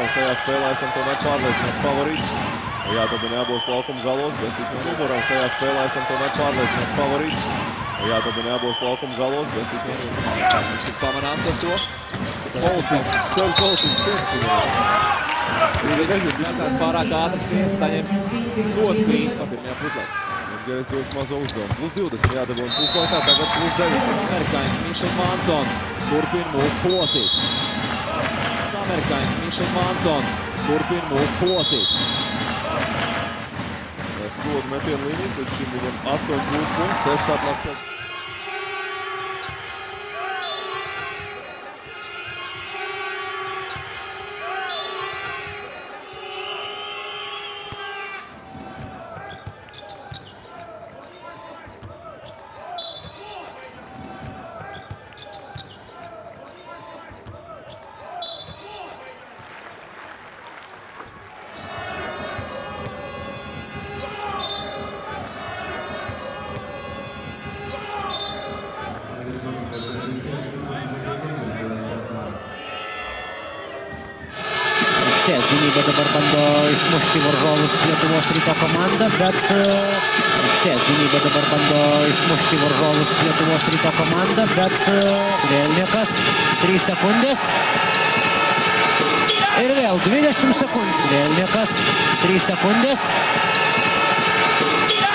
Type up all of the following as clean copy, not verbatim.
numurām. Šajā spēlē esam tomēr pārliecināti favorīti. Jātadina abos laukuma galos, bet cik no numurām šajā spēlē esam tomēr pārliecināti favorīti. Jātadina abos laukuma galos, bet cik no numurām. Viņš ir pamanāms ar to. Kolcīns pirms. Viņš nezinu, tāds pārāk ātrs saņems sodu krīt pa pirmajā puslē. Gēs dos mazo uzdevumu. Plus 20 jādabūna puslaikā, tagad plus 9. Amerikāņs Mīšs Mansons turpina mūs posīt. Amerikāņs Mīšs Mansons turpina mūs posīt. Sodu metienu līnijas, līdz šim viņam 8 punkti, 6 atlapšas. Aikštės gynybą dabar bando išmušti varžovus Lietuvos Ryto komanda, bet Strelnikas 3 sekundės. Ir vėl 20 sekundžių. Strelnikas 3 sekundės.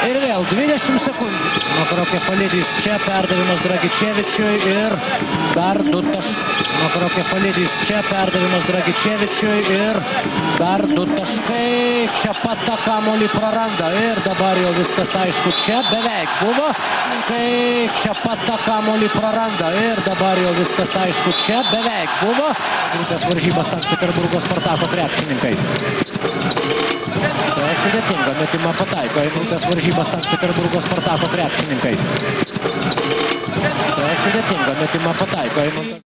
Ir vėl 20 sekundžių. Makaro Kefalidis čia, perdavimas Dragičevičiui ir dar 2 taškai. Makaro Kefalidis čia, perdavimas Dragičevičiui ir dar 2 taškai. Čia pat tą kamuolį praranda ir dabar jau viskas aišku. Čia beveik buvo. Kaip čia pat tą kamuolį praranda ir dabar jau viskas aišku. Čia beveik buvo. Grupės varžybas Sankt Peterburgo Spartako krepšininkai. Čia sudėtinga metimą pataiko į grupės varžybas Sankt Peterburgo Spartako krepšininkai. Čia sudėtinga metimą pataiko į